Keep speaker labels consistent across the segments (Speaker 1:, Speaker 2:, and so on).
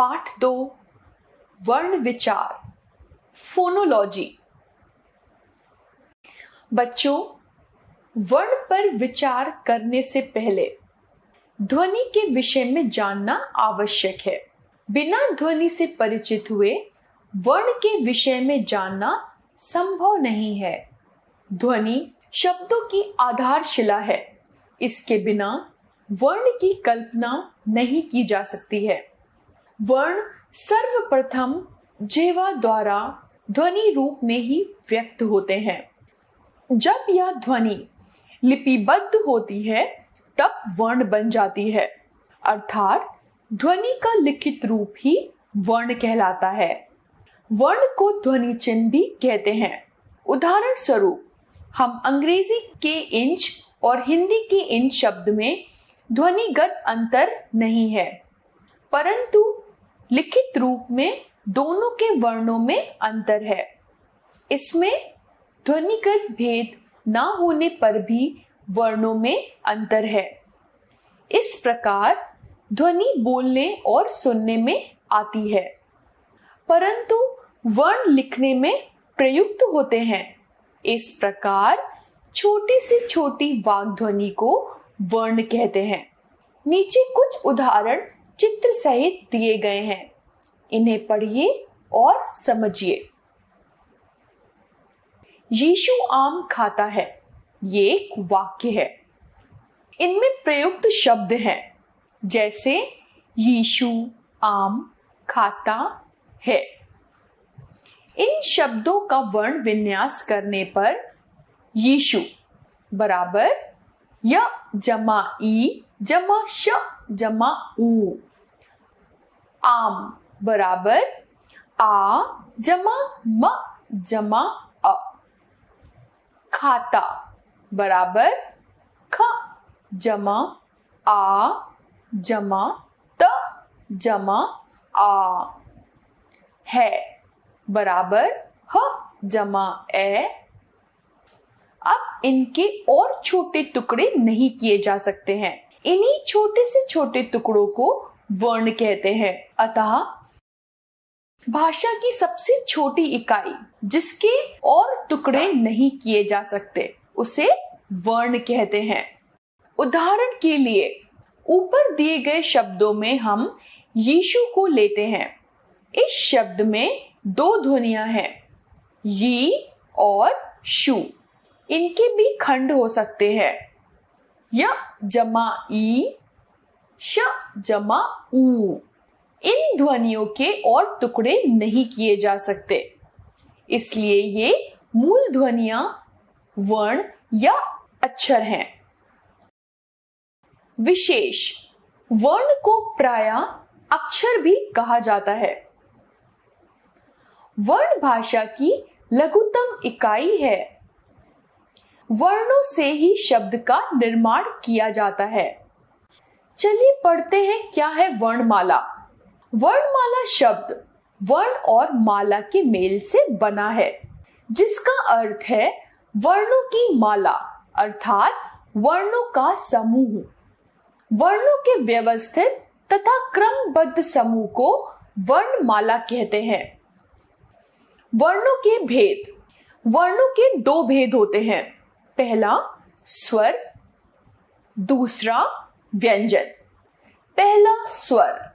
Speaker 1: पाठ 2 वर्ण विचार फोनोलॉजी। बच्चों, वर्ण पर विचार करने से पहले ध्वनि के विषय में जानना आवश्यक है। बिना ध्वनि से परिचित हुए वर्ण के विषय में जानना संभव नहीं है। ध्वनि शब्दों की आधारशिला है। इसके बिना वर्ण की कल्पना नहीं की जा सकती है। वर्ण सर्वप्रथम जिह्वा द्वारा ध्वनि रूप में ही व्यक्त होते हैं। जब यह ध्वनि लिपिबद्ध होती है तब वर्ण बन जाती है, अर्थात ध्वनि का लिखित रूप ही वर्ण कहलाता है। वर्ण को ध्वनि चिन्ह भी कहते हैं। उदाहरण स्वरूप हम अंग्रेजी के इंच और हिंदी के इंच शब्द में ध्वनिगत अंतर नहीं है, परंतु लिखित रूप में दोनों के वर्णों में अंतर है। इसमें ध्वनिगत भेद न होने पर भी वर्णों में अंतर है। इस प्रकार ध्वनि बोलने और सुनने में आती है, परंतु वर्ण लिखने में प्रयुक्त होते हैं। इस प्रकार छोटी से छोटी वाक् ध्वनि को वर्ण कहते हैं। नीचे कुछ उदाहरण चित्र सहित दिए गए हैं, इन्हें पढ़िए और समझिए। यीशु आम खाता है, ये एक वाक्य है। इनमें प्रयुक्त शब्द हैं, जैसे यीशु आम खाता है। इन शब्दों का वर्ण विन्यास करने पर यीशु बराबर य जमा ई जमा श जमा ऊ, आम बराबर आ जमा म जमा अ, खाता बराबर ख जमा आ जमा त जमा आ, है बराबर ह जमा ए। अब इनके और छोटे टुकड़े नहीं किए जा सकते हैं। इन्हीं छोटे से छोटे टुकड़ों को वर्ण कहते हैं। अतः भाषा की सबसे छोटी इकाई जिसके और टुकड़े नहीं किए जा सकते उसे वर्ण कहते हैं। उदाहरण के लिए ऊपर दिए गए शब्दों में हम यीशु को लेते हैं। इस शब्द में दो ध्वनियां हैं, यी और शु। इनके भी खंड हो सकते हैं, य जमा ई श जमा ऊ। इन ध्वनियों के और टुकड़े नहीं किए जा सकते, इसलिए ये मूल ध्वनियां वर्ण या अक्षर हैं। विशेष वर्ण को प्रायः अक्षर भी कहा जाता है। वर्ण भाषा की लघुतम इकाई है। वर्णों से ही शब्द का निर्माण किया जाता है। चलिए पढ़ते हैं क्या है वर्णमाला। वर्णमाला शब्द वर्ण और माला के मेल से बना है, जिसका अर्थ है वर्णों की माला, अर्थात वर्णों का समूह। वर्णों के व्यवस्थित तथा क्रमबद्ध समूह को वर्णमाला कहते हैं। वर्णों के भेद। वर्णों के दो भेद होते हैं, पहला स्वर, दूसरा व्यंजन। पहला स्वर।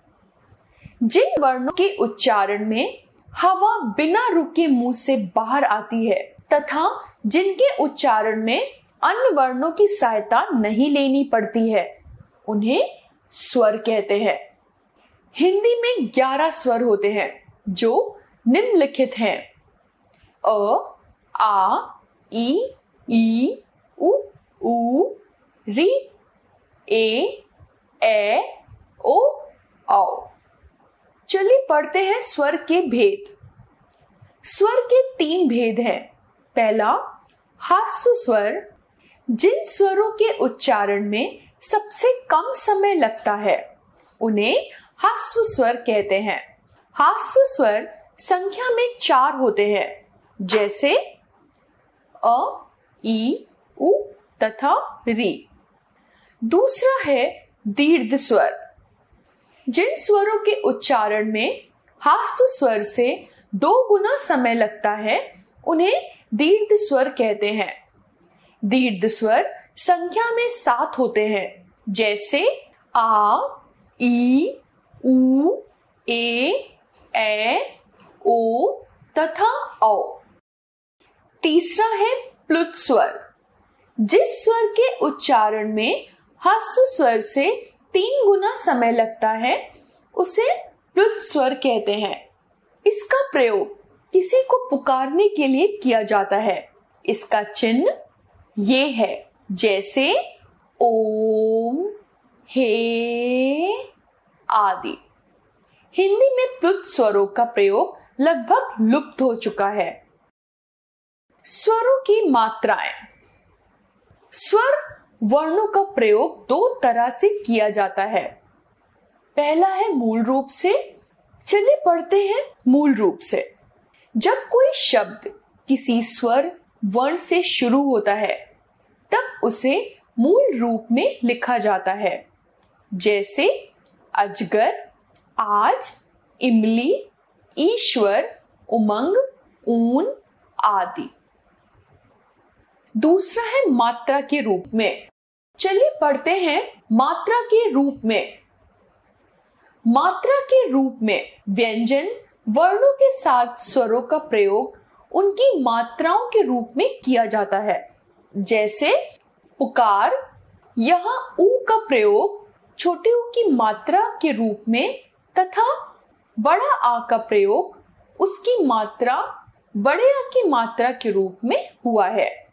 Speaker 1: जिन वर्णों के उच्चारण में हवा बिना रुके मुंह से बाहर आती है तथा जिनके उच्चारण में अन्य वर्णों की सहायता नहीं लेनी पड़ती है, उन्हें स्वर कहते हैं। हिंदी में 11 स्वर होते हैं जो निम्नलिखित हैं: अ, आ, ई, उ, री, ए, ओ, औ। चलिए पढ़ते हैं स्वर के भेद। स्वर के 3 भेद हैं। पहला हास्य स्वर। जिन स्वरों के उच्चारण में सबसे कम समय लगता है उन्हें हास्य स्वर कहते हैं। हास्य स्वर संख्या में 4 होते हैं, जैसे अ, ई, उ तथा री। दूसरा है दीर्घ स्वर। जिन स्वरों के उच्चारण में हास्य स्वर से 2 गुना समय लगता है उन्हें दीर्घ स्वर कहते हैं। दीर्घ स्वर संख्या में 7 होते हैं, जैसे आ, ई, उ, ए, ओ तथा औ। तीसरा है प्लुत स्वर। जिस स्वर के उच्चारण में ह्रस्व स्वर से 3 गुना समय लगता है उसे प्लुत स्वर कहते हैं। इसका प्रयोग किसी को पुकारने के लिए किया जाता है। इसका चिन्ह ये है, जैसे ओम, हे आदि। हिंदी में प्लुत स्वरों का प्रयोग लगभग लुप्त हो चुका है। स्वरों की मात्राएं। स्वर वर्णों का प्रयोग 2 तरह से किया जाता है। पहला है मूल रूप से। चलिए पढ़ते हैं मूल रूप से। जब कोई शब्द किसी स्वर वर्ण से शुरू होता है तब उसे मूल रूप में लिखा जाता है, जैसे अजगर, आज, इमली, ईश्वर, उमंग, ऊन आदि। दूसरा है मात्रा के रूप में। चलिए पढ़ते हैं मात्रा के रूप में। मात्रा के रूप में व्यंजन वर्णों के साथ स्वरों का प्रयोग उनकी मात्राओं के रूप में किया जाता है, जैसे पुकार। यहाँ ऊ का प्रयोग छोटे ऊ की मात्रा के रूप में तथा बड़ा आ का प्रयोग उसकी मात्रा बड़े आ की मात्रा के रूप में हुआ है।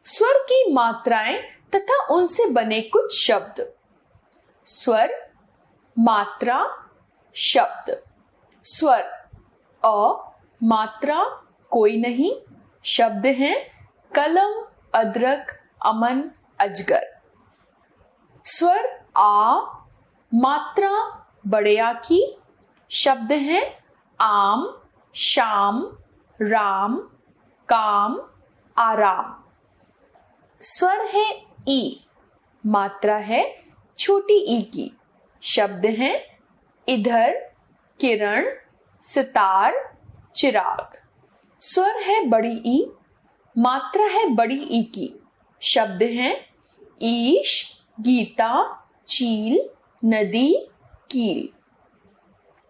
Speaker 1: स्वर की मात्राएं तथा उनसे बने कुछ शब्द। स्वर, मात्रा, शब्द। स्वर अ, मात्रा कोई नहीं, शब्द हैं कलम, अदरक, अमन, अजगर। स्वर आ, मात्रा बड़े आ की, शब्द हैं आम, शाम, राम, काम, आराम। स्वर है ई, मात्रा है छोटी ई की, शब्द हैं इधर, किरण, सितार, चिराग। स्वर है बड़ी ई, मात्रा है बड़ी ई की, शब्द हैं ईश, गीता, चील, नदी, कील।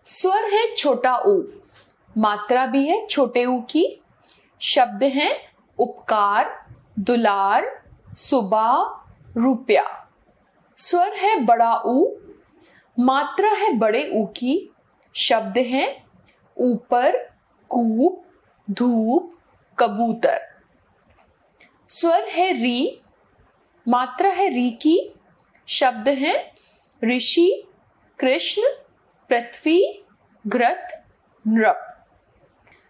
Speaker 1: स्वर है छोटा ऊ, मात्रा भी है छोटे ऊ की, शब्द हैं उपकार, दुलार, सुबह, रुपया। स्वर है बड़ा ऊ, मात्रा है बड़े ऊ की, शब्द हैं ऊपर, कूप, धूप, कबूतर। स्वर है री, मात्रा है री की, शब्द हैं ऋषि, कृष्ण, पृथ्वी, घृत, नृप।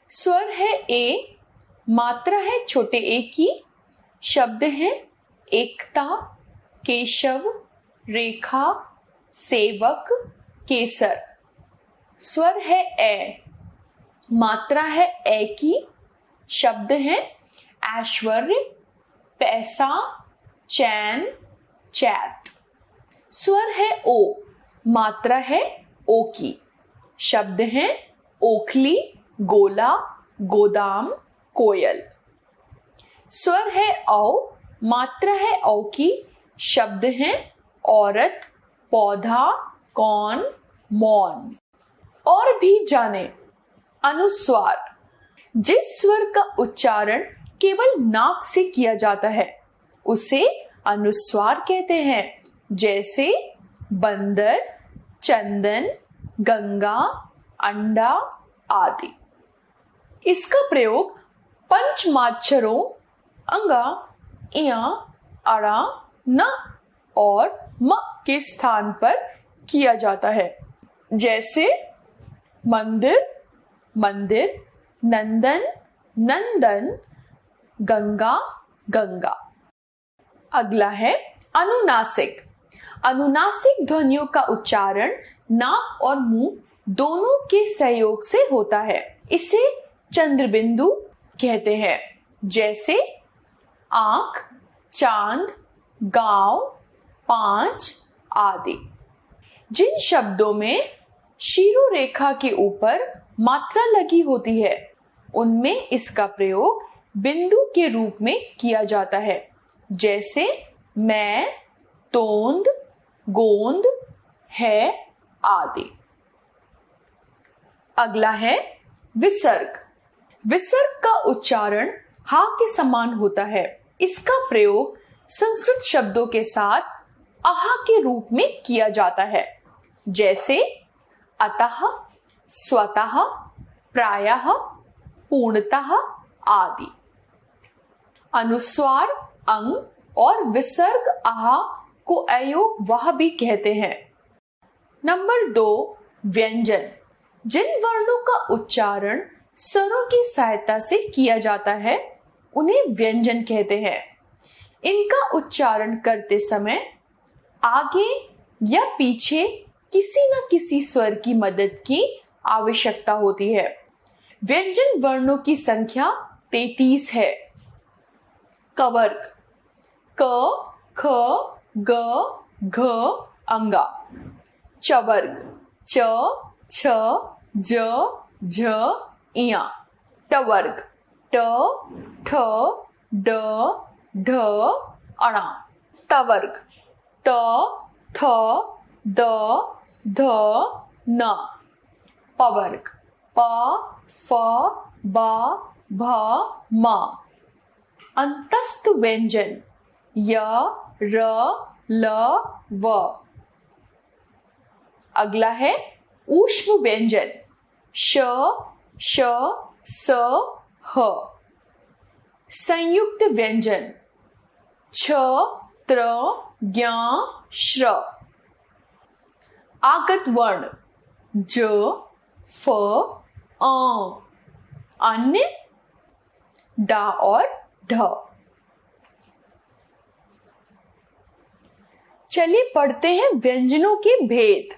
Speaker 1: स्वर है ए, मात्रा है छोटे ए की, शब्द हैं एकता, केशव, रेखा, सेवक, केसर। स्वर है ए, मात्रा है ए की, शब्द हैं ऐश्वर्य, पैसा, चैन, चैत। स्वर है ओ, मात्रा है ओ की, शब्द हैं ओखली, गोला, गोदाम, कोयल। स्वर है औ, मात्रा है औ की, शब्द हैं औरत, पौधा, कौन, मौन। और भी जाने। अनुस्वार। जिस स्वर का उच्चारण केवल नाक से किया जाता है उसे अनुस्वार कहते हैं, जैसे बंदर, चंदन, गंगा, अंडा आदि। इसका प्रयोग पंचमाक्षरों अंगा, इया, अड़ा, न और म के स्थान पर किया जाता है, जैसे मंदिर, मंदिर, नंदन, नंदन, गंगा, गंगा। अगला है अनुनासिक। अनुनासिक ध्वनियों का उच्चारण नाक और मुंह दोनों के सहयोग से होता है। इसे चंद्रबिंदु कहते हैं, जैसे आंख, चांद, गांव, 5 आदि। जिन शब्दों में शीरो रेखा के ऊपर मात्रा लगी होती है उनमें इसका प्रयोग बिंदु के रूप में किया जाता है, जैसे मैं, तोंद, गोंद, है आदि। अगला है विसर्ग। विसर्ग का उच्चारण हा के समान होता है। इसका प्रयोग संस्कृत शब्दों के साथ आहा के रूप में किया जाता है, जैसे अतः, स्वतः, प्रायः, पूर्णतः आदि। अनुस्वार अंग और विसर्ग आहा को अयोग वह भी कहते हैं। नंबर 2, व्यंजन। जिन वर्णों का उच्चारण स्वरों की सहायता से किया जाता है उन्हें व्यंजन कहते हैं। इनका उच्चारण करते समय आगे या पीछे किसी न किसी स्वर की मदद की आवश्यकता होती है। व्यंजन वर्णों की संख्या 33 है। कवर्ग, क, ख, ग, घ, अंगा। चवर्ग, च, छ, ज, झ, इया। टवर्ग, ट, ठ, ड, ढ, अणा। तवर्ग, त, थ, द, ध, न। पवर्ग, प, फ, ब, भ, म। अंतस्थ व्यंजन य, र, ल, व। अगला है ऊष्म व्यंजन श, श, स, ह। संयुक्त व्यंजन छ, त्र, ज्ञ, श्र। आगत वर्ण ज, फ, अ। अन्य डा और ढ। चलिए पढ़ते हैं व्यंजनों के भेद।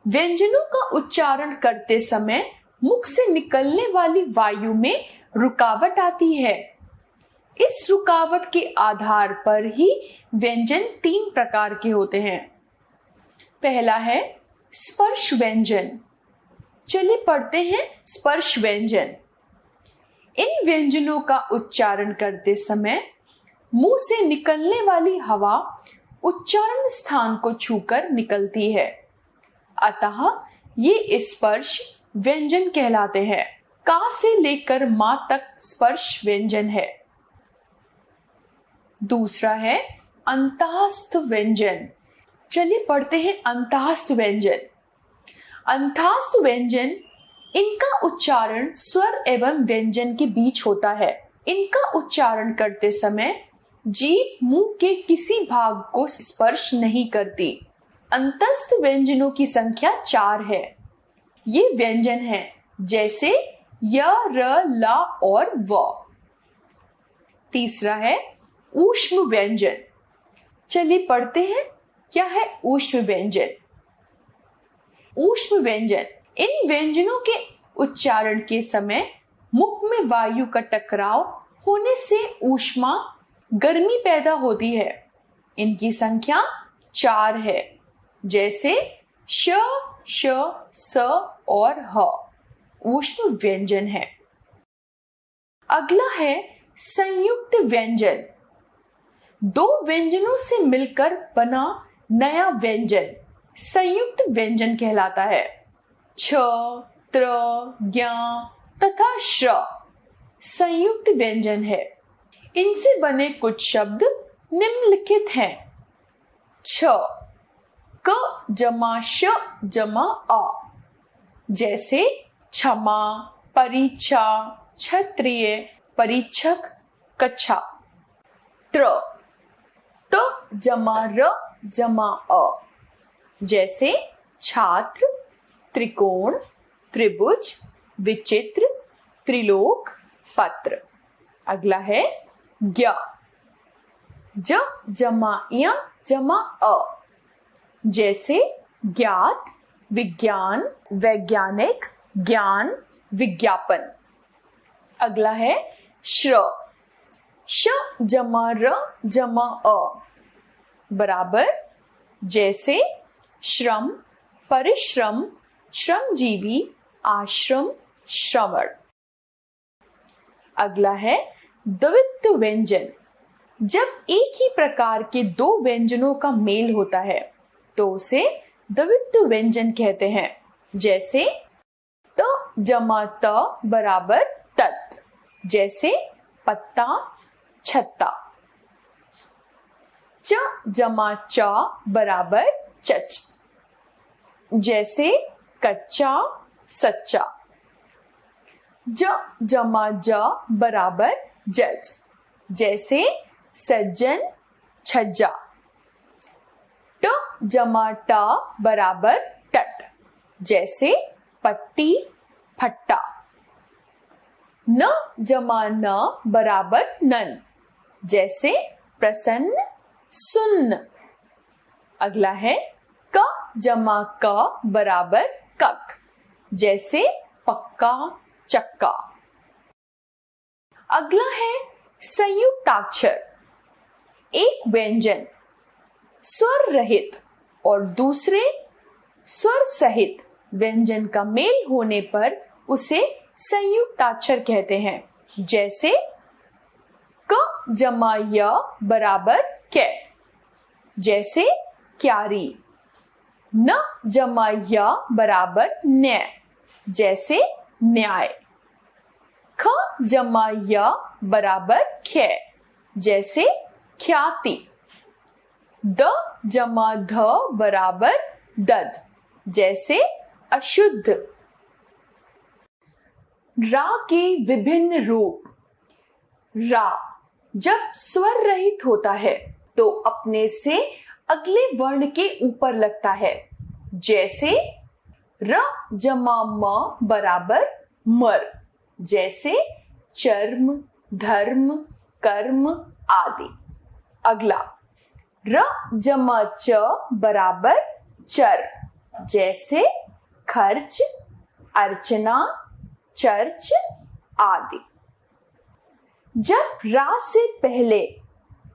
Speaker 1: व्यंजनों का उच्चारण करते समय मुख से निकलने वाली वायु में रुकावट आती है। इस रुकावट के आधार पर ही व्यंजन 3 प्रकार के होते हैं। पहला है स्पर्श व्यंजन। चलिए पढ़ते हैं स्पर्श व्यंजन। इन व्यंजनों का उच्चारण करते समय मुंह से निकलने वाली हवा उच्चारण स्थान को छूकर निकलती है, अतः ये स्पर्श व्यंजन कहलाते हैं। का से लेकर मा तक स्पर्श व्यंजन है। दूसरा है अंतःस्थ व्यंजन। चलिए पढ़ते हैं अंतःस्थ व्यंजन। अंतःस्थ व्यंजन इनका उच्चारण स्वर एवं व्यंजन के बीच होता है। इनका उच्चारण करते समय जीभ मुंह के किसी भाग को स्पर्श नहीं करती। अंतस्थ व्यंजनों की संख्या 4 है। ये व्यंजन हैं जैसे य, र, ला और व। तीसरा है ऊष्म व्यंजन। चलिए पढ़ते हैं क्या है ऊष्म व्यंजन। ऊष्म व्यंजन इन व्यंजनों के उच्चारण के समय मुख में वायु का टकराव होने से ऊष्मा गर्मी पैदा होती है। इनकी संख्या 4 है, जैसे श, श, स और ह। ऊष्म व्यंजन है। अगला है संयुक्त व्यंजन। 2 व्यंजनों से मिलकर बना नया व्यंजन संयुक्त व्यंजन कहलाता है। छ, त्र, ज्ञ तथा श्र संयुक्त व्यंजन है। इनसे बने कुछ शब्द निम्नलिखित हैं। छ, क जमा श जमा अ, जैसे क्षमा, परीक्षा, क्षत्रिय, परीक्षक, कक्षा। त्र, त जमा र जमा अ, जैसे छात्र, त्रिकोण, त्रिभुज, विचित्र, त्रिलोक, पत्र। अगला है ज्ञ। ज जमा य जमा अ, जैसे ज्ञात, विज्ञान, वैज्ञानिक, ज्ञान, विज्ञापन। अगला है श्र। श जमा र जमा अ बराबर जैसे श्रम, परिश्रम, श्रमजीवी, आश्रम, श्रवण। अगला है द्वित्व व्यंजन। जब एक ही प्रकार के दो व्यंजनों का मेल होता है तो उसे द्वित्व व्यंजन कहते हैं। जैसे त जमा त बराबर तत्, जैसे पत्ता, छत्ता। च जमा च बराबर चच, जैसे कच्चा, सच्चा। ज जमा ज बराबर जज, जैसे सज्जन, छज्जा। ट जमा ट बराबर टट, जैसे पट्टी, फट्टा। न जमा न बराबर नन, जैसे प्रसन्न, सुन्न। अगला है क जमा क बराबर कक, जैसे पक्का, चक्का। अगला है संयुक्ताक्षर। एक व्यंजन स्वर रहित और दूसरे स्वर सहित व्यंजन का मेल होने पर उसे संयुक्ताक्षर कहते हैं। जैसे क जमा य बराबर कै, जैसे क्यारी। न जमा य बराबर न्य, जैसे न्याय। ख जमा य बराबर ख्य, जैसे ख्याति। द जमा ध बराबर दद, जैसे अशुद्ध। रा के विभिन्न रूप। रा जब स्वर रहित होता है तो अपने से अगले वर्ण के ऊपर लगता है। जैसे र जमा म बराबर मर, जैसे चर्म, धर्म, कर्म आदि। अगला र जमा च बराबर चर, जैसे खर्च, अर्चना, चर्च आदि। जब रा से पहले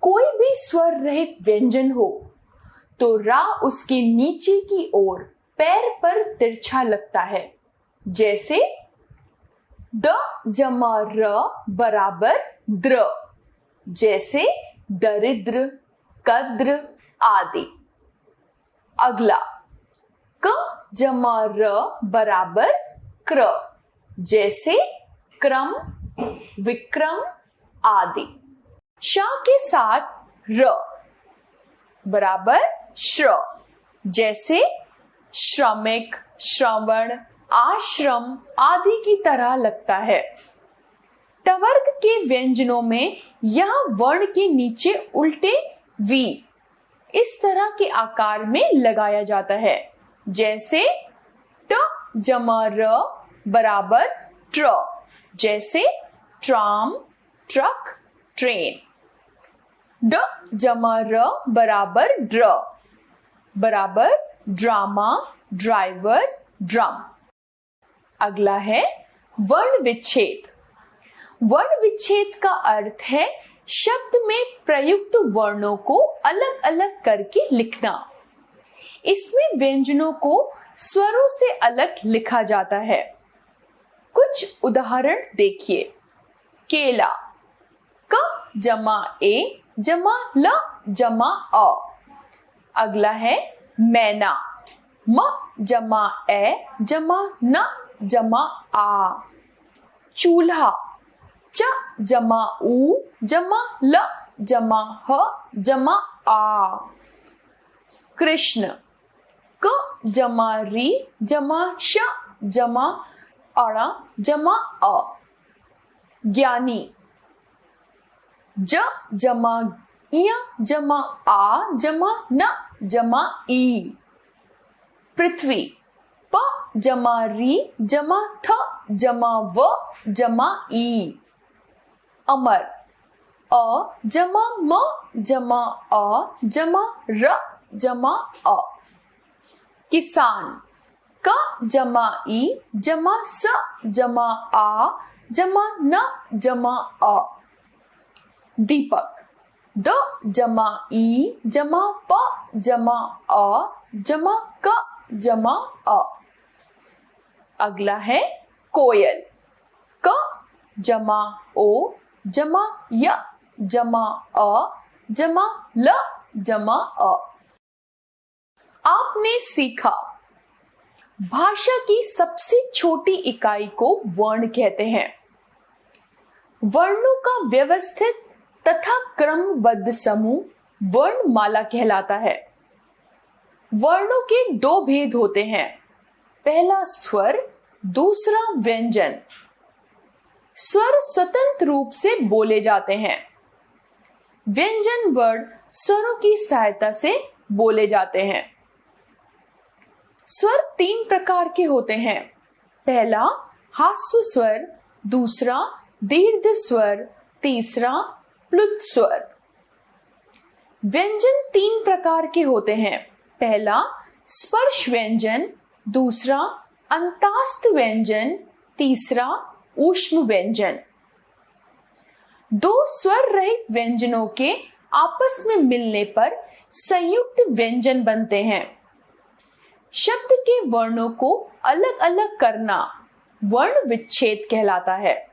Speaker 1: कोई भी स्वर रहित व्यंजन हो तो रा उसके नीचे की ओर पैर पर तिरछा लगता है। जैसे द जमा र बराबर द्र, जैसे दरिद्र, कद्र आदि। अगला क जमा र बराबर क्र, जैसे क्रम, विक्रम आदि। शा के साथ र बराबर श्र, जैसे श्रमिक, श्रवण, आश्रम आदि की तरह लगता है। टवर्ग के व्यंजनों में यह वर्ण के नीचे उल्टे वी इस तरह के आकार में लगाया जाता है। जैसे ट जमा र बराबर ट्र, जैसे ट्राम, ट्रक, ट्रेन। ड जमा र बराबर ड्र, बराबर ड्रामा, ड्राइवर, ड्रम। अगला है वर्ण विच्छेद। वर्ण विच्छेद का अर्थ है शब्द में प्रयुक्त वर्णों को अलग अलग करके लिखना। इसमें व्यंजनों को स्वरों से अलग लिखा जाता है। कुछ उदाहरण देखिए। केला क जमा ए जमा ल जमा अ। अगला है मैना म जमा ए जमा न जमा आ। चूल्हा च जमा उ जमा ल जमा ह जमा आ। कृष्ण क जमा री जमा श जमा अण जमा अ। ज्ञानी ज जमा इय जमा आ जमा न जमा ई। पृथ्वी प जमा री जमा थ जमा व जमा ई। अमर अ जमा म जमा अ जमा र जमा अ। किसान क जमा ई जमा स जमा आ जमा न जमा अ। दीपक द जमा ई जमा प जमा अ जमा क जमा अ। अगला है कोयल। क जमा ओ जमा य जमा अ जमा ल जमा अ। आपने सीखा भाषा की सबसे छोटी इकाई को वर्ण कहते हैं। वर्णों का व्यवस्थित तथा क्रमबद्ध समूह वर्णमाला कहलाता है। वर्णों के दो भेद होते हैं, पहला स्वर, दूसरा व्यंजन। स्वर स्वतंत्र रूप से बोले जाते हैं। व्यंजन वर्ण स्वरों की सहायता से बोले जाते हैं। स्वर तीन प्रकार के होते हैं, पहला ह्रस्व स्वर, दूसरा दीर्घ स्वर, तीसरा प्लुत स्वर। व्यंजन तीन प्रकार के होते हैं, पहला स्पर्श व्यंजन, दूसरा अंतास्थ व्यंजन, तीसरा ऊष्म व्यंजन। दो स्वर रहित व्यंजनों के आपस में मिलने पर संयुक्त व्यंजन बनते हैं। शब्द के वर्णों को अलग अलग करना वर्ण विच्छेद कहलाता है।